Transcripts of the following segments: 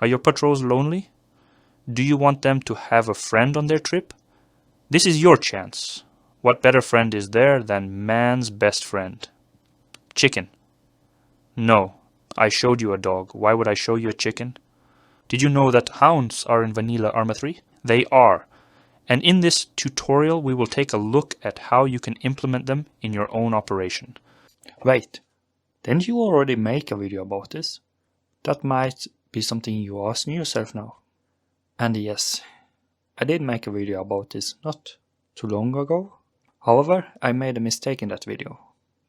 Are your patrols lonely? Do you want them to have a friend on their trip? This is your chance. What better friend is there than man's best friend? Chicken. No, I showed you a dog. Why would I show you a chicken? Did you know that hounds are in vanilla Arma 3? They are. And in this tutorial, we will take a look at how you can implement them in your own operation. Wait, didn't you already make a video about this? That might be something you're asking yourself now. And yes, I did make a video about this not too long ago. However, I made a mistake in that video.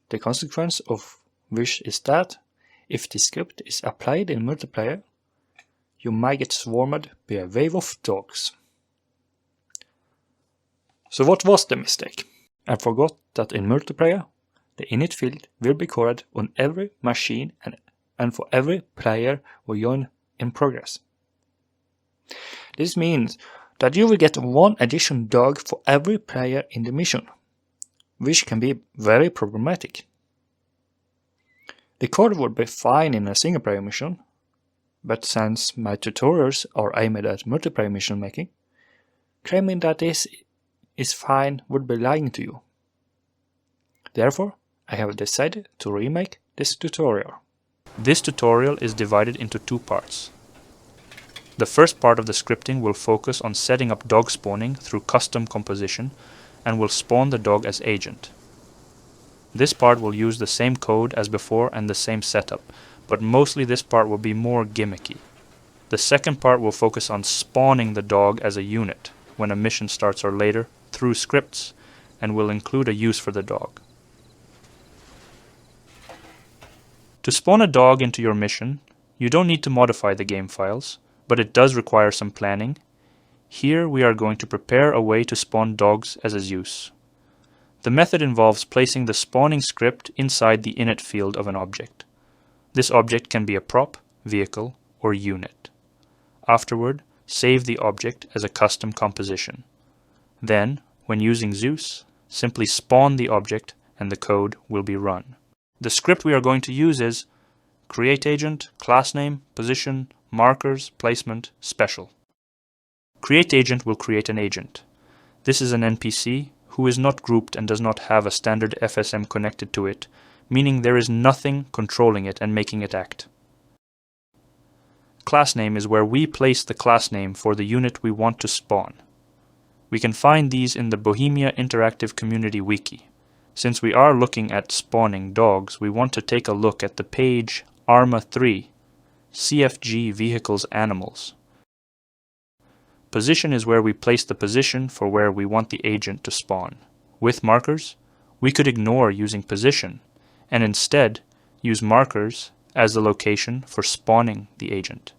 The consequence of which is that if this script is applied in multiplayer, you might get swarmed by a wave of dogs. So what was the mistake? I forgot that in multiplayer, the init field will be called on every machine and for every player who join in progress. This means that you will get one additional dog for every player in the mission, which can be very problematic. The code would be fine in a single player mission, but since my tutorials are aimed at multiplayer mission making, claiming that this is fine would be lying to you. Therefore, I have decided to remake this tutorial. This tutorial is divided into two parts. The first part of the scripting will focus on setting up dog spawning through custom composition and will spawn the dog as agent. This part will use the same code as before and the same setup, but mostly this part will be more gimmicky. The second part will focus on spawning the dog as a unit when a mission starts or later through scripts and will include a use for the dog. To spawn a dog into your mission, you don't need to modify the game files, but it does require some planning. Here we are going to prepare a way to spawn dogs as a use. The method involves placing the spawning script inside the init field of an object. This object can be a prop, vehicle, or unit. Afterward, save the object as a custom composition. Then, when using Zeus, simply spawn the object and the code will be run. The script we are going to use is createAgent, class name, position, markers, placement, special. createAgent will create an agent. This is an NPC who is not grouped and does not have a standard FSM connected to it, meaning there is nothing controlling it and making it act. Class name is where we place the class name for the unit we want to spawn. We can find these in the Bohemia Interactive Community Wiki. Since we are looking at spawning dogs, we want to take a look at the page Arma 3, CFG Vehicles Animals. Position is where we place the position for where we want the agent to spawn. With markers, we could ignore using position and instead use markers as the location for spawning the agent.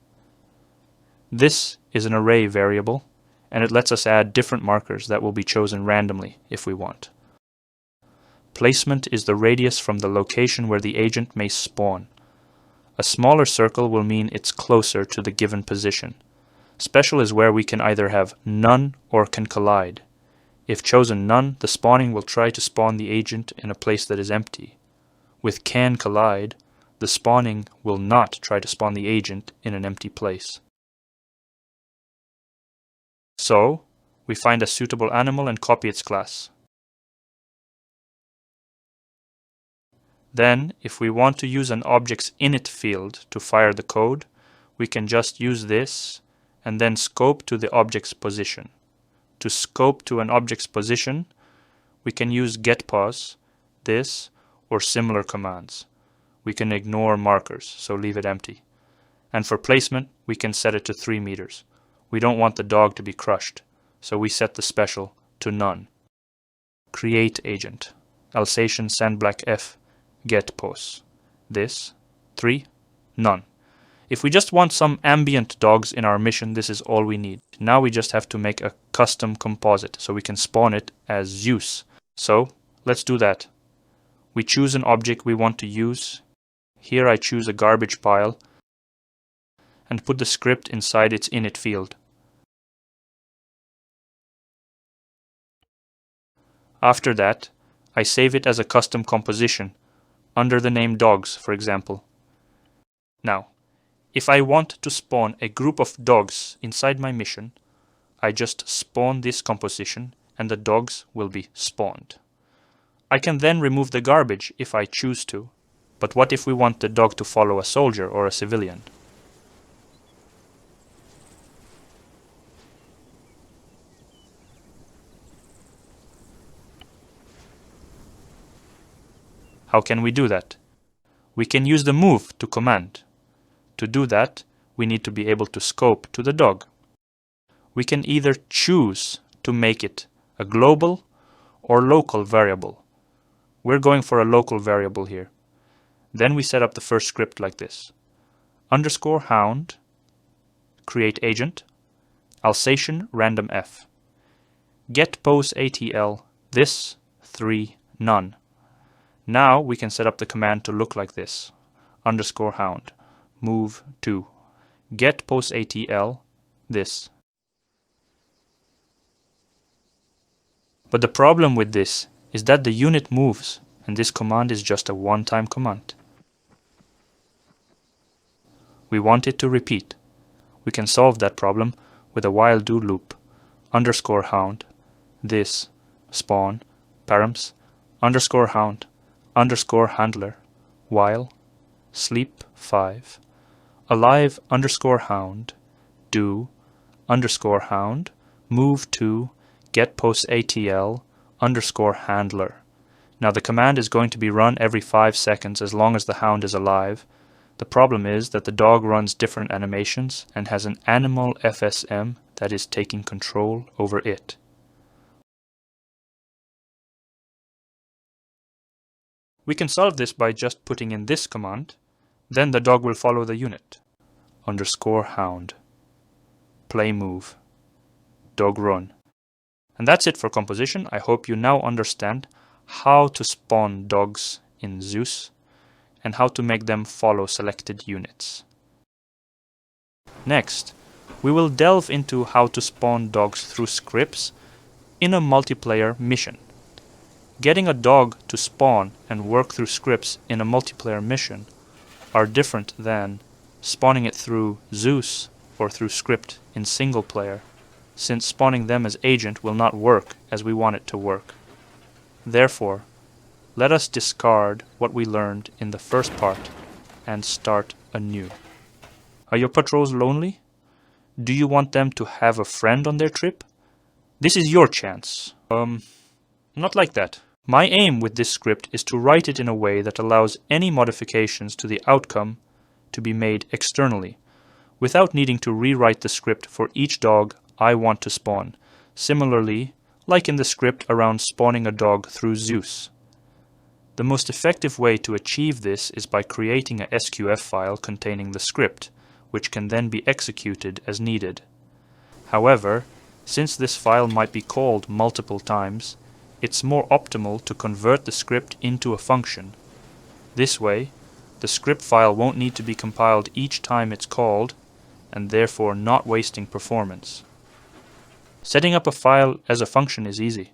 This is an array variable, and it lets us add different markers that will be chosen randomly if we want. Placement is the radius from the location where the agent may spawn. A smaller circle will mean it's closer to the given position. Special is where we can either have none or can collide. If chosen none, the spawning will try to spawn the agent in a place that is empty. With can collide, the spawning will not try to spawn the agent in an empty place. So, we find a suitable animal and copy its class. Then, if we want to use an object's init field to fire the code, we can just use this and then scope to the object's position. To scope to an object's position, we can use getPos, this, or similar commands. We can ignore markers, so leave it empty. And for placement, we can set it to 3 meters. We don't want the dog to be crushed, so we set the special to none. createAgent, Alsatian Sandblack F, getPos. This, 3, none. If we just want some ambient dogs in our mission, this is all we need. Now we just have to make a custom composite so we can spawn it as Zeus. So, let's do that. We choose an object we want to use. Here I choose a garbage pile and put the script inside its init field. After that, I save it as a custom composition under the name dogs, for example. Now, If I want to spawn a group of dogs inside my mission, I just spawn this composition and the dogs will be spawned. I can then remove the garbage if I choose to, but what if we want the dog to follow a soldier or a civilian? How can we do that? We can use the moveTo command. To do that, we need to be able to scope to the dog. We can either choose to make it a global or local variable. We're going for a local variable here. Then we set up the first script like this. _hound, createAgent, Alsatian randomF. Get pose ATL, this, 3, none. Now we can set up the command to look like this. _hound, moveTo. Get pose ATL, this. But the problem with this is that the unit moves, and this command is just a one-time command. We want it to repeat. We can solve that problem with a while do loop. _hound, this, spawn, params, _hound, _handler, while, sleep 5, alive _hound, do, _hound, moveTo, get post ATL, _handler. Now the command is going to be run every 5 seconds as long as the hound is alive. The problem is that the dog runs different animations and has an animal FSM that is taking control over it. We can solve this by just putting in this command, then the dog will follow the unit. _hound, playMove, dog run. And that's it for composition. I hope you now understand how to spawn dogs in Zeus and how to make them follow selected units. Next, we will delve into how to spawn dogs through scripts in a multiplayer mission. Getting a dog to spawn and work through scripts in a multiplayer mission are different than spawning it through Zeus or through script in single player, since spawning them as agent will not work as we want it to work. Therefore, let us discard what we learned in the first part and start anew. Are your patrols lonely? Do you want them to have a friend on their trip? This is your chance. Not like that. My aim with this script is to write it in a way that allows any modifications to the outcome to be made externally, without needing to rewrite the script for each dog I want to spawn, similarly like in the script around spawning a dog through Zeus. The most effective way to achieve this is by creating a SQF file containing the script, which can then be executed as needed. However, since this file might be called multiple times, it's more optimal to convert the script into a function. This way, the script file won't need to be compiled each time it's called, and therefore not wasting performance. Setting up a file as a function is easy.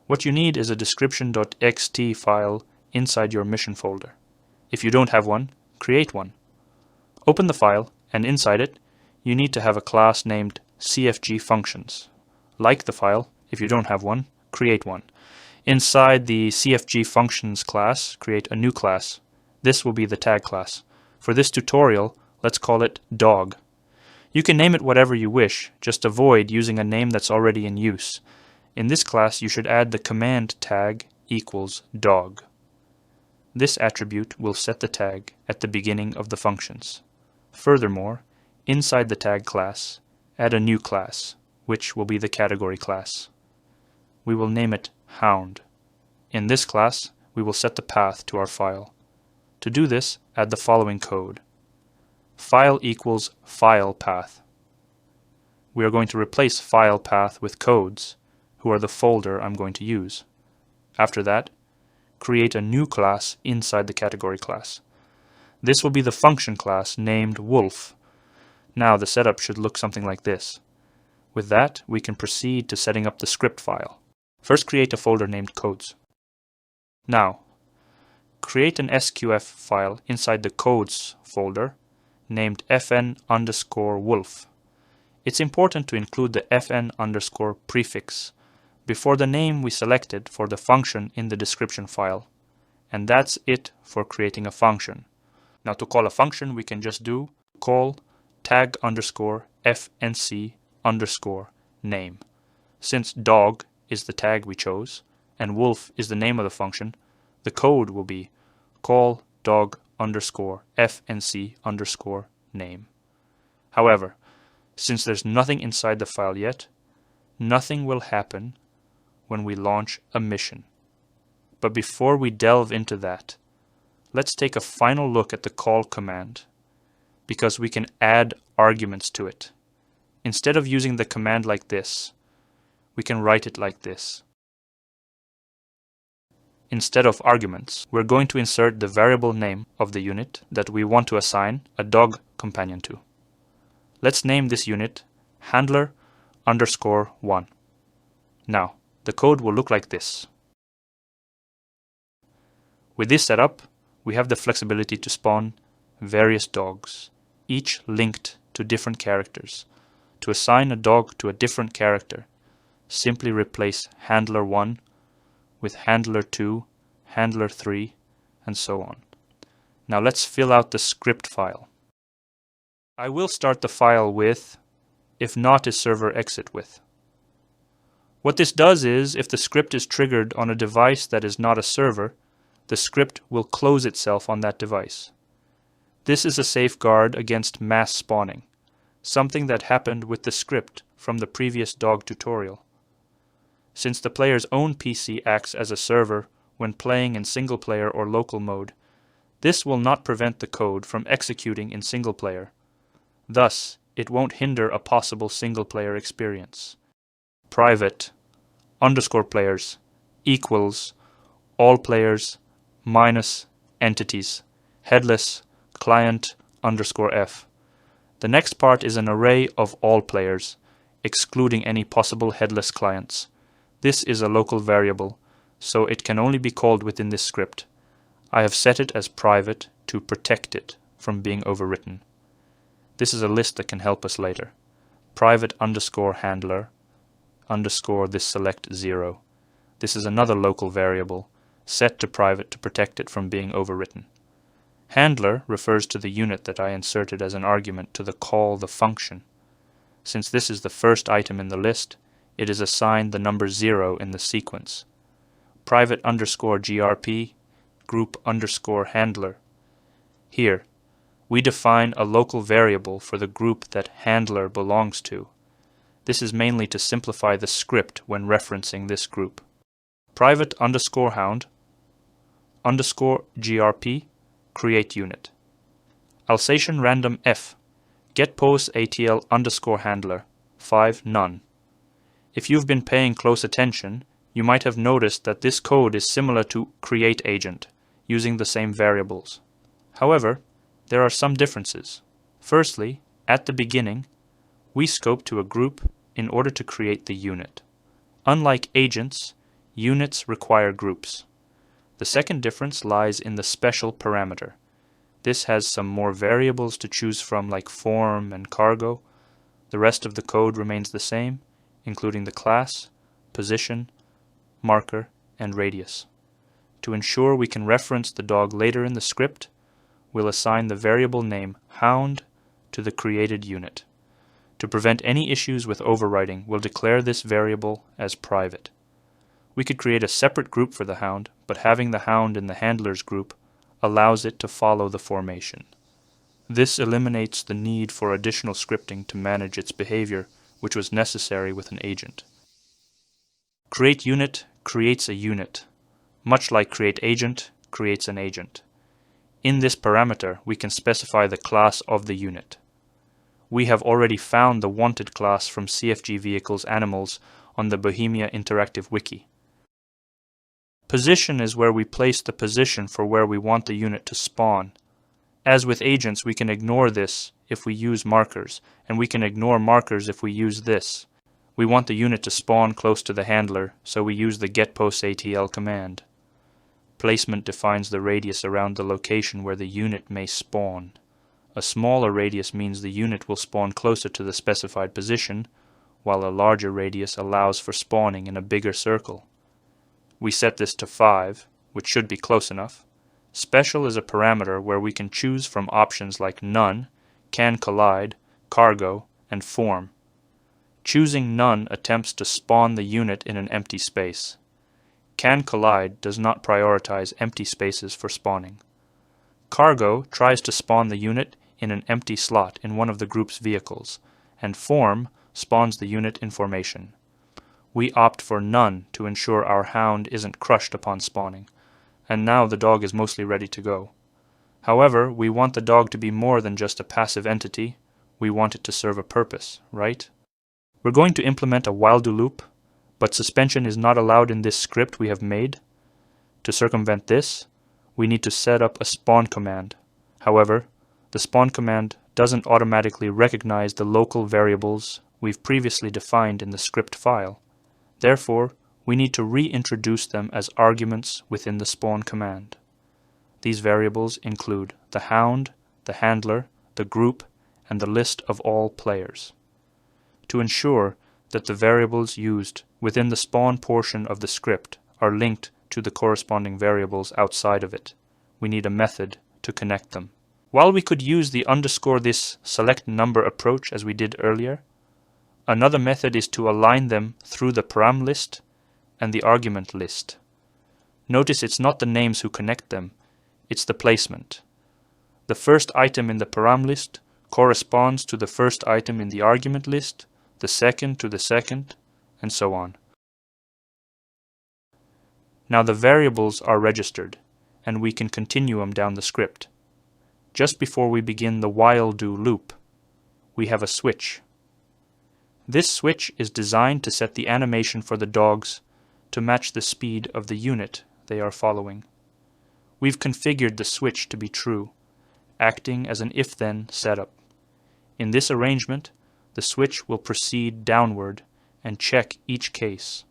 What you need is a description.xt file inside your mission folder. If you don't have one, create one. Open the file, and inside it, you need to have a class named CFG functions. Like the file, if you don't have one, create one. Inside the CFG functions class, create a new class. This will be the tag class. For this tutorial, let's call it dog. You can name it whatever you wish, just avoid using a name that's already in use. In this class, you should add the command tag equals dog. This attribute will set the tag at the beginning of the functions. Furthermore, inside the tag class, add a new class, which will be the category class. We will name it hound. In this class, we will set the path to our file. To do this, add the following code. File equals file path. We are going to replace file path with codes, who are the folder I'm going to use. After that, create a new class inside the category class. This will be the function class named wolf. Now the setup should look something like this. With that, we can proceed to setting up the script file. First, create a folder named codes. Now, create an SQF file inside the codes folder named fn_wolf. It's important to include the fn_ prefix before the name we selected for the function in the description file. And that's it for creating a function. Now to call a function, we can just do call tag_fnc_name. Since dog is the tag we chose and wolf is the name of the function, the code will be call dog_fnc_name. However, since there's nothing inside the file yet, nothing will happen when we launch a mission. But before we delve into that, let's take a final look at the call command, because we can add arguments to it. Instead of using the command like this, we can write it like this. Instead of arguments, we're going to insert the variable name of the unit that we want to assign a dog companion to. Let's name this unit handler_1. Now, the code will look like this. With this setup, we have the flexibility to spawn various dogs, each linked to different characters. To assign a dog to a different character, simply replace handler1 with handler2, handler3, and so on. Now let's fill out the script file. I will start the file with if not is server exitWith. What this does is, if the script is triggered on a device that is not a server, the script will close itself on that device. This is a safeguard against mass spawning, something that happened with the script from the previous dog tutorial. Since the player's own PC acts as a server when playing in single player or local mode, this will not prevent the code from executing in single player. Thus, it won't hinder a possible single player experience. Private_players equals all players minus entities headless client_f. The next part is an array of all players, excluding any possible headless clients. This is a local variable, so it can only be called within this script. I have set it as private to protect it from being overwritten. This is a list that can help us later. Private_handler_this select 0. This is another local variable, set to private to protect it from being overwritten. Handler refers to the unit that I inserted as an argument to the call the function. Since this is the first item in the list, it is assigned the number 0 in the sequence. Private_grp group_handler. Here, we define a local variable for the group that handler belongs to. This is mainly to simplify the script when referencing this group. Private_hound_grp create unit. Alsatian random f getPose atl_handler 5 none. If you've been paying close attention, you might have noticed that this code is similar to createAgent, using the same variables. However, there are some differences. Firstly, at the beginning, we scope to a group in order to create the unit. Unlike agents, units require groups. The second difference lies in the special parameter. This has some more variables to choose from, like form and cargo. The rest of the code remains the same, including the class, position, marker, and radius. To ensure we can reference the dog later in the script, we'll assign the variable name hound to the created unit. To prevent any issues with overwriting, we'll declare this variable as private. We could create a separate group for the hound, but having the hound in the handlers group allows it to follow the formation. This eliminates the need for additional scripting to manage its behavior, which was necessary with an agent. createUnit creates a unit, much like createAgent creates an agent. In this parameter, we can specify the class of the unit. We have already found the wanted class from CFG Vehicles Animals on the Bohemia Interactive Wiki. Position is where we place the position for where we want the unit to spawn. As with agents, we can ignore this if we use markers, and we can ignore markers if we use this. We want the unit to spawn close to the handler, so we use the getPoseATL command. Placement defines the radius around the location where the unit may spawn. A smaller radius means the unit will spawn closer to the specified position, while a larger radius allows for spawning in a bigger circle. We set this to 5, which should be close enough. Special is a parameter where we can choose from options like None, Can Collide, Cargo, and Form. Choosing None attempts to spawn the unit in an empty space. Can Collide does not prioritize empty spaces for spawning. Cargo tries to spawn the unit in an empty slot in one of the group's vehicles, and Form spawns the unit in formation. We opt for None to ensure our hound isn't crushed upon spawning, and now the dog is mostly ready to go. However, we want the dog to be more than just a passive entity. We want it to serve a purpose, right? We're going to implement a while do loop, but suspension is not allowed in this script we have made. To circumvent this, we need to set up a spawn command. However, the spawn command doesn't automatically recognize the local variables we've previously defined in the script file. Therefore, we need to reintroduce them as arguments within the spawn command. These variables include the hound, the handler, the group, and the list of all players. To ensure that the variables used within the spawn portion of the script are linked to the corresponding variables outside of it, we need a method to connect them. While we could use the _this select number approach as we did earlier, another method is to align them through the param list and the argument list. Notice it's not the names who connect them, it's the placement. The first item in the param list corresponds to the first item in the argument list, the second to the second, and so on. Now the variables are registered, and we can continue them down the script. Just before we begin the while do loop, we have a switch. This switch is designed to set the animation for the dogs to match the speed of the unit they are following. We've configured the switch to be true, acting as an if-then setup. In this arrangement, the switch will proceed downward and check each case.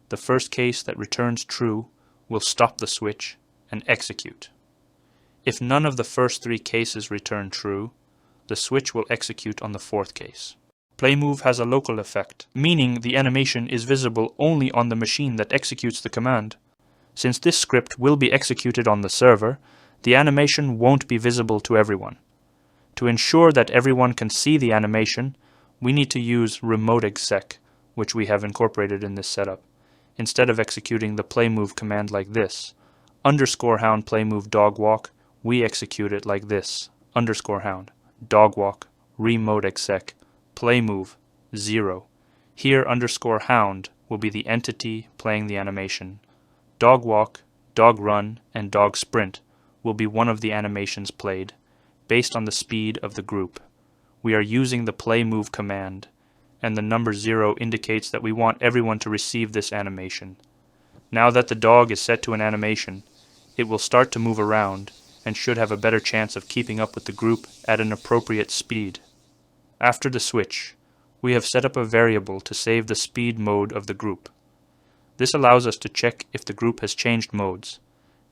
The first case that returns true will stop the switch and execute. If none of the first 3 cases return true, the switch will execute on the 4th case. playMove has a local effect, meaning the animation is visible only on the machine that executes the command. Since this script will be executed on the server, the animation won't be visible to everyone. To ensure that everyone can see the animation, we need to use remoteExec, which we have incorporated in this setup, instead of executing the playMove command like this. _hound playMove dogwalk, we execute it like this. _hound dogwalk remoteExec playMove 0. Here _hound will be the entity playing the animation. Dogwalk, dogrun, and dogsprint will be one of the animations played, based on the speed of the group. We are using the playMove command, and the number 0 indicates that we want everyone to receive this animation. Now that the dog is set to an animation, it will start to move around and should have a better chance of keeping up with the group at an appropriate speed. After the switch, we have set up a variable to save the speed mode of the group. This allows us to check if the group has changed modes,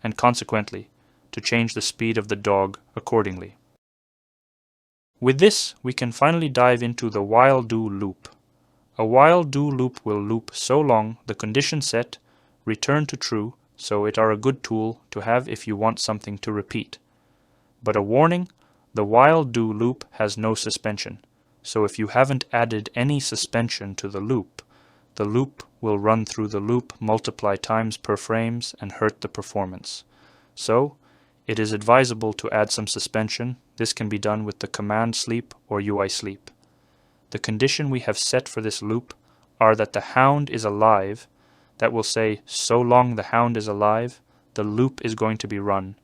and consequently, to change the speed of the dog accordingly. With this, we can finally dive into the while do loop. A while do loop will loop so long the condition set, return to true, so it are a good tool to have if you want something to repeat. But a warning, the while do loop has no suspension, so if you haven't added any suspension to the loop will run through the loop multiply times per frames and hurt the performance. So, it is advisable to add some suspension. This can be done with the command sleep or UI sleep. The condition we have set for this loop are that the hound is alive. That will say, so long the hound is alive, the loop is going to be run.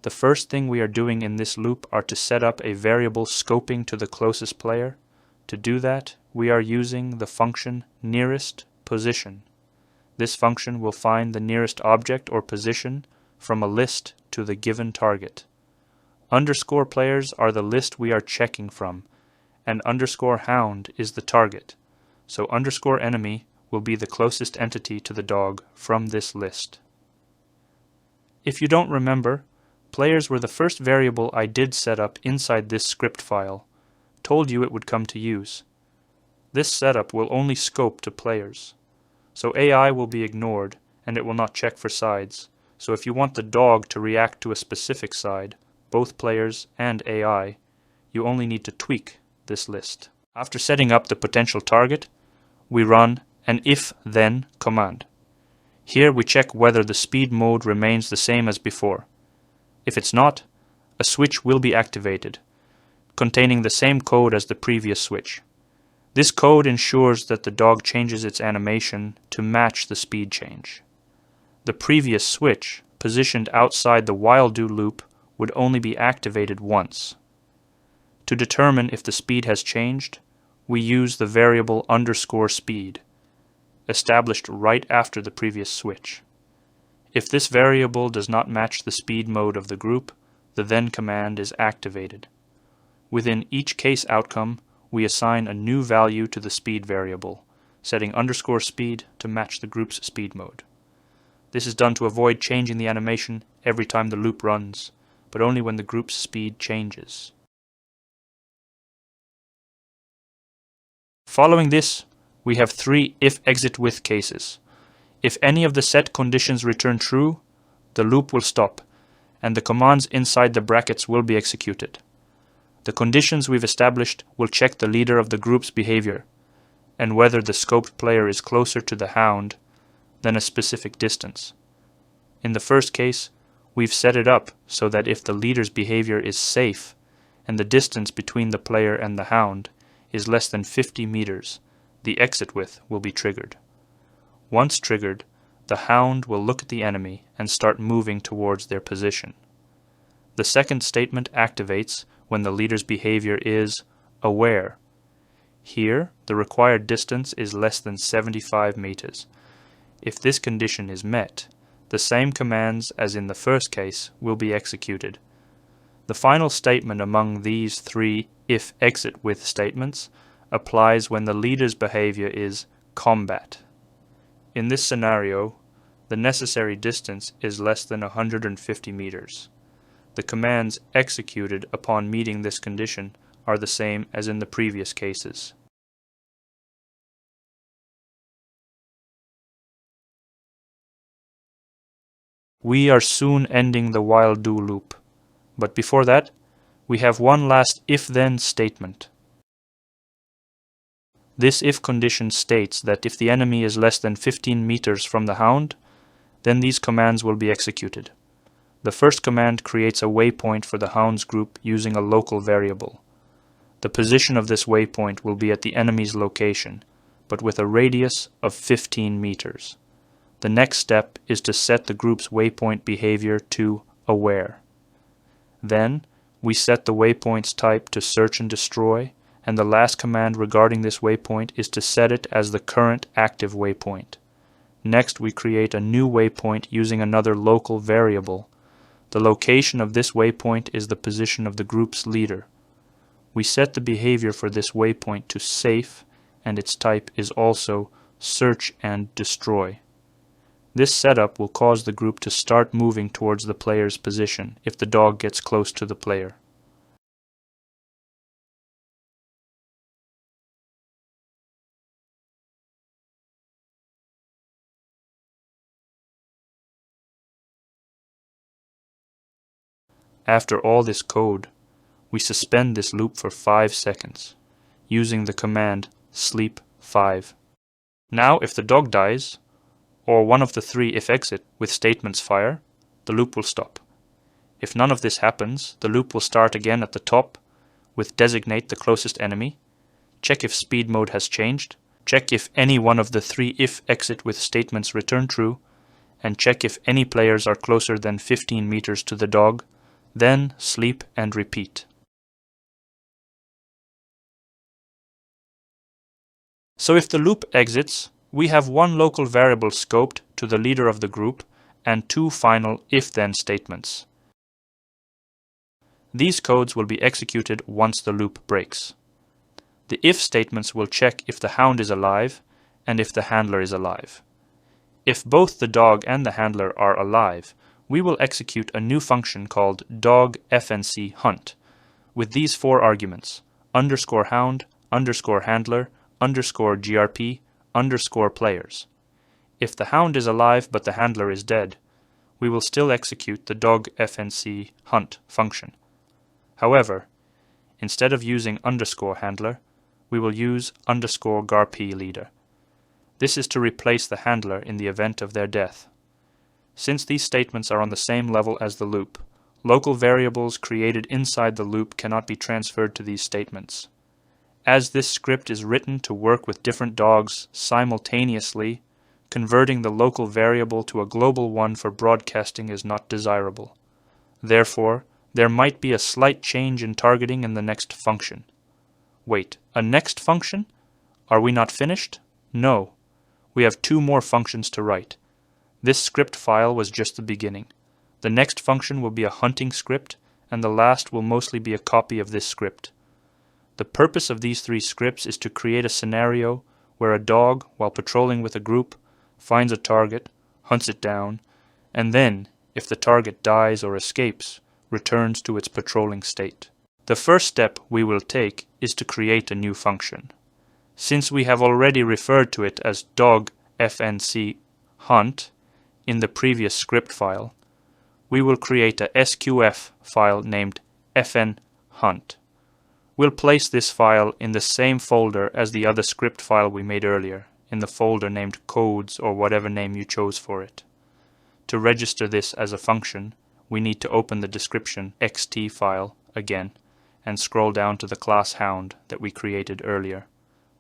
The first thing we are doing in this loop are to set up a variable scoping to the closest player. To do that, we are using the function nearest position. This function will find the nearest object or position from a list to the given target. Underscore players are the list we are checking from, and underscore hound is the target, so underscore enemy will be the closest entity to the dog from this list. If you don't remember, Players were the first variable I did set up inside this script file. Told you it would come to use. This setup will only scope to players. So AI will be ignored and it will not check for sides. So if you want the dog to react to a specific side, both players and AI, you only need to tweak this list. After setting up the potential target, we run an if-then command. Here we check whether the speed mode remains the same as before. If it's not, a switch will be activated, containing the same code as the previous switch. This code ensures that the dog changes its animation to match the speed change. The previous switch, positioned outside the while do loop, would only be activated once. To determine if the speed has changed, we use the variable _speed, established right after the previous switch. If this variable does not match the speed mode of the group, the then command is activated. Within each case outcome, we assign a new value to the speed variable, setting _speed to match the group's speed mode. This is done to avoid changing the animation every time the loop runs, but only when the group's speed changes. Following this, we have 3 if-exitWith cases. If any of the set conditions return true, the loop will stop, and the commands inside the brackets will be executed. The conditions we've established will check the leader of the group's behavior, and whether the scoped player is closer to the hound than a specific distance. In the first case, we've set it up so that if the leader's behavior is safe, and the distance between the player and the hound is less than 50 meters, the exitWith will be triggered. Once triggered, the hound will look at the enemy and start moving towards their position. The second statement activates when the leader's behavior is aware. Here, the required distance is less than 75 meters. If this condition is met, the same commands as in the first case will be executed. The final statement among these 3 if-exitWith statements applies when the leader's behavior is combat. In this scenario, the necessary distance is less than 150 meters. The commands executed upon meeting this condition are the same as in the previous cases. We are soon ending the while do loop, but before that, we have one last if-then statement. This if condition states that if the enemy is less than 15 meters from the hound, then these commands will be executed. The first command creates a waypoint for the hound's group using a local variable. The position of this waypoint will be at the enemy's location, but with a radius of 15 meters. The next step is to set the group's waypoint behavior to aware. Then, we set the waypoint's type to search and destroy, and the last command regarding this waypoint is to set it as the current active waypoint. Next, we create a new waypoint using another local variable. The location of this waypoint is the position of the group's leader. We set the behavior for this waypoint to safe, and its type is also search and destroy. This setup will cause the group to start moving towards the player's position if the dog gets close to the player. After all this code, we suspend this loop for 5 seconds, using the command sleep 5. Now if the dog dies, or one of the 3 if-exit with statements fire, the loop will stop. If none of this happens, the loop will start again at the top with designate the closest enemy, check if speed mode has changed, check if any one of the 3 if-exit with statements return true, and check if any players are closer than 15 meters to the dog, then sleep and repeat. So if the loop exits, we have one local variable scoped to the leader of the group and 2 final if-then statements. These codes will be executed once the loop breaks. The if statements will check if the hound is alive and if the handler is alive. If both the dog and the handler are alive, we will execute a new function called dogFNCHunt with these 4 arguments: _hound, _handler, _grp, _players. If the hound is alive but the handler is dead, we will still execute the dogFNCHunt function. However, instead of using _handler, we will use _grp leader. This is to replace the handler in the event of their death. Since these statements are on the same level as the loop, local variables created inside the loop cannot be transferred to these statements. As this script is written to work with different dogs simultaneously, converting the local variable to a global one for broadcasting is not desirable. Therefore, there might be a slight change in targeting in the next function. Wait, a next function? Are we not finished? No. We have 2 more functions to write. This script file was just the beginning. The next function will be a hunting script, and the last will mostly be a copy of this script. The purpose of these 3 scripts is to create a scenario where a dog, while patrolling with a group, finds a target, hunts it down, and then, if the target dies or escapes, returns to its patrolling state. The first step we will take is to create a new function. Since we have already referred to it as dogFNCHunt in the previous script file, we will create a SQF file named fnhunt. We'll place this file in the same folder as the other script file we made earlier, in the folder named codes or whatever name you chose for it. To register this as a function, we need to open the description xt file again and scroll down to the class hound that we created earlier.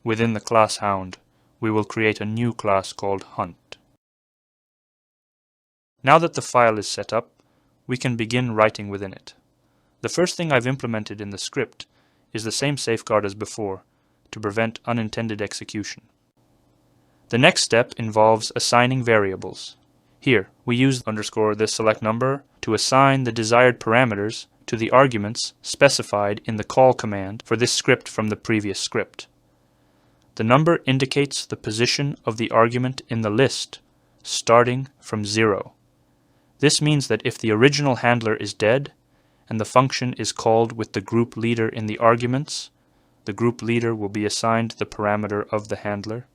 Within the class hound, we will create a new class called hunt. Now that the file is set up, we can begin writing within it. The first thing I've implemented in the script is the same safeguard as before, to prevent unintended execution. The next step involves assigning variables. Here, we use _the_select_number to assign the desired parameters to the arguments specified in the call command for this script from the previous script. The number indicates the position of the argument in the list, starting from 0. This means that if the original handler is dead, and the function is called with the group leader in the arguments, the group leader will be assigned the parameter of the handler.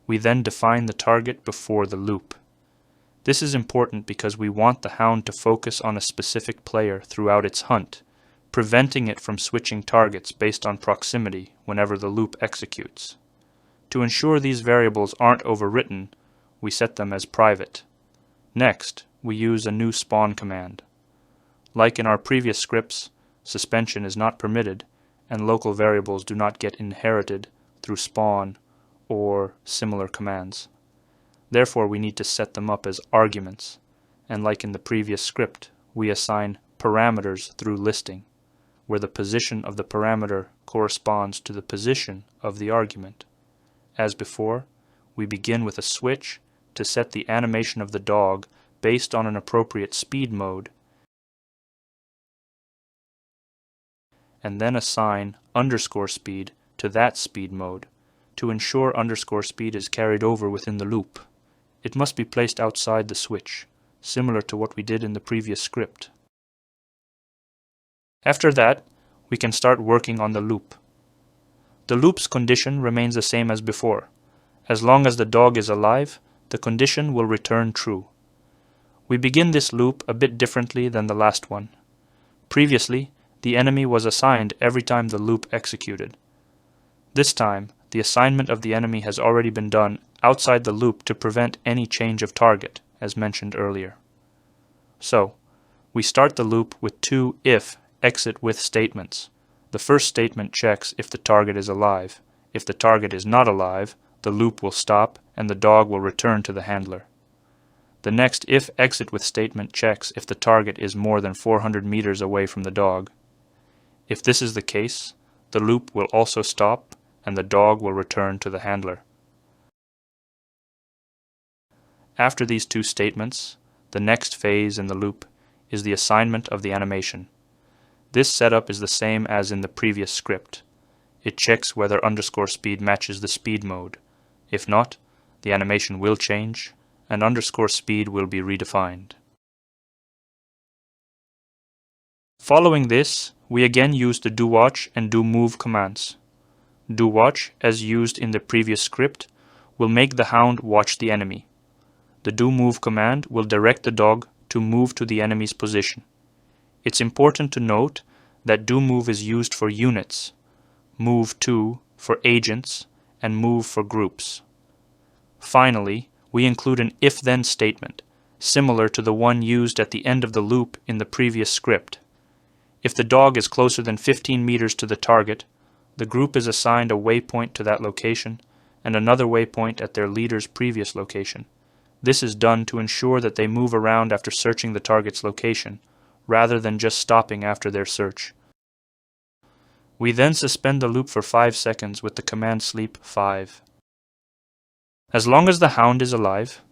We then define the target before the loop. This is important because we want the hound to focus on a specific player throughout its hunt, preventing it from switching targets based on proximity whenever the loop executes. To ensure these variables aren't overwritten, we set them as private. Next, we use a new spawn command. Like in our previous scripts, suspension is not permitted, and local variables do not get inherited through spawn or similar commands. Therefore, we need to set them up as arguments, and like in the previous script, we assign parameters through listing, where the position of the parameter corresponds to the position of the argument. As before, we begin with a switch to set the animation of the dog based on an appropriate speed mode, and then assign _speed to that speed mode to ensure _speed is carried over within the loop. It must be placed outside the switch, similar to what we did in the previous script. After that, we can start working on the loop. The loop's condition remains the same as before. As long as the dog is alive, the condition will return true. We begin this loop a bit differently than the last one. Previously, the enemy was assigned every time the loop executed. This time, the assignment of the enemy has already been done outside the loop to prevent any change of target, as mentioned earlier. So, we start the loop with 2 if exitWith statements. The first statement checks if the target is alive. If the target is not alive, the loop will stop and the dog will return to the handler. The next if exitWith statement checks if the target is more than 400 meters away from the dog. If this is the case, the loop will also stop and the dog will return to the handler. After these 2 statements, the next phase in the loop is the assignment of the animation. This setup is the same as in the previous script. It checks whether _speed matches the speed mode. If not, the animation will change and _speed will be redefined. Following this, we again use the doWatch and doMove commands. doWatch, as used in the previous script, will make the hound watch the enemy. The doMove command will direct the dog to move to the enemy's position. It's important to note that doMove is used for units, moveTo for agents, and move for groups. Finally, we include an if-then statement, similar to the one used at the end of the loop in the previous script. If the dog is closer than 15 meters to the target, the group is assigned a waypoint to that location and another waypoint at their leader's previous location. This is done to ensure that they move around after searching the target's location, rather than just stopping after their search. We then suspend the loop for 5 seconds with the command sleep 5. As long as the hound is alive,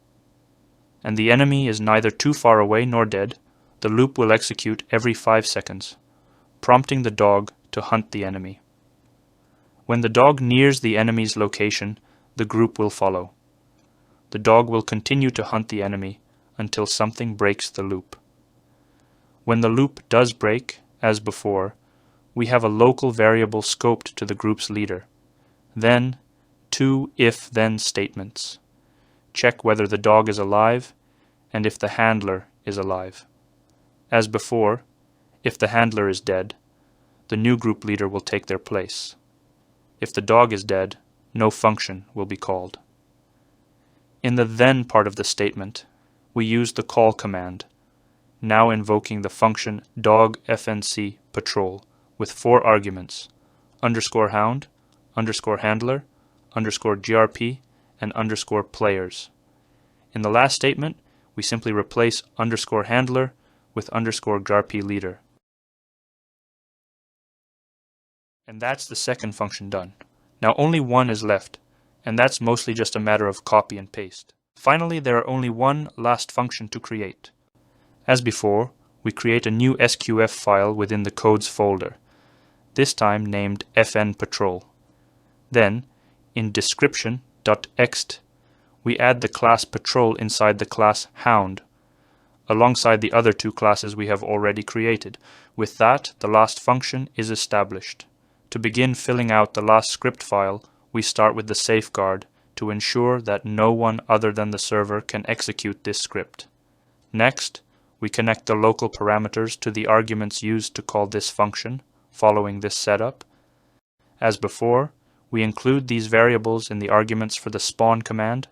and the enemy is neither too far away nor dead, the loop will execute every 5 seconds, prompting the dog to hunt the enemy. When the dog nears the enemy's location, the group will follow. The dog will continue to hunt the enemy until something breaks the loop. When the loop does break, as before, we have a local variable scoped to the group's leader. Then, 2 if-then statements. Check whether the dog is alive and if the handler is alive. As before, if the handler is dead, the new group leader will take their place. If the dog is dead, no function will be called. In the then part of the statement, we use the call command, now invoking the function dog_fnc patrol with 4 arguments, _hound, _handler, _grp, and _players. In the last statement, we simply replace _handler with _grp leader. And that's the second function done. Now only one is left, and that's mostly just a matter of copy and paste. Finally, there are only one last function to create. As before, we create a new SQF file within the codes folder, this time named fnpatrol. Then, in description.ext, we add the class patrol inside the class hound, alongside the other 2 classes we have already created. With that, the last function is established. To begin filling out the last script file, we start with the safeguard to ensure that no one other than the server can execute this script. Next, we connect the local parameters to the arguments used to call this function, following this setup. As before, we include these variables in the arguments for the spawn command,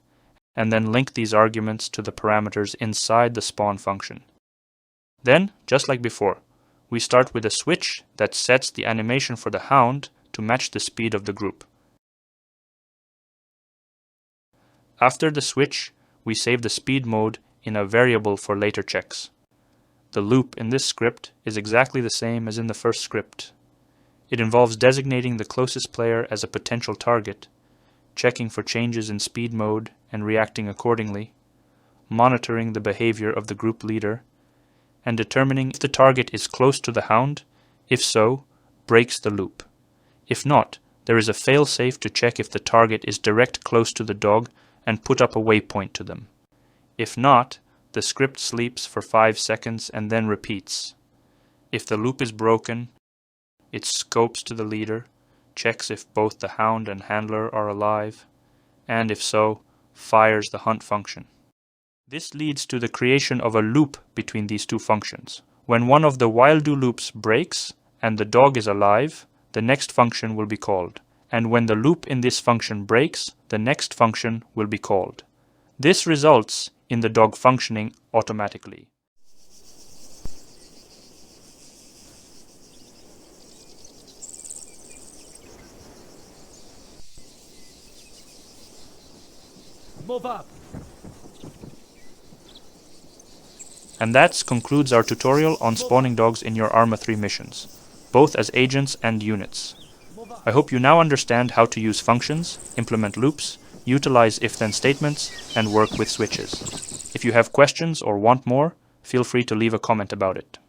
and then link these arguments to the parameters inside the spawn function. Then, just like before, we start with a switch that sets the animation for the hound to match the speed of the group. After the switch, we save the speed mode in a variable for later checks. The loop in this script is exactly the same as in the first script. It involves designating the closest player as a potential target, checking for changes in speed mode and reacting accordingly, monitoring the behavior of the group leader, and determining if the target is close to the hound. If so, breaks the loop. If not, there is a failsafe to check if the target is direct close to the dog and put up a waypoint to them. If not, the script sleeps for 5 seconds and then repeats. If the loop is broken, it scopes to the leader, checks if both the hound and handler are alive, and if so, fires the hunt function. This leads to the creation of a loop between these 2 functions. When one of the while do loops breaks and the dog is alive, the next function will be called. And when the loop in this function breaks, the next function will be called. This results in the dog functioning automatically. Move up! And that concludes our tutorial on spawning dogs in your Arma 3 missions, both as agents and units. I hope you now understand how to use functions, implement loops, utilize if-then statements, and work with switches. If you have questions or want more, feel free to leave a comment about it.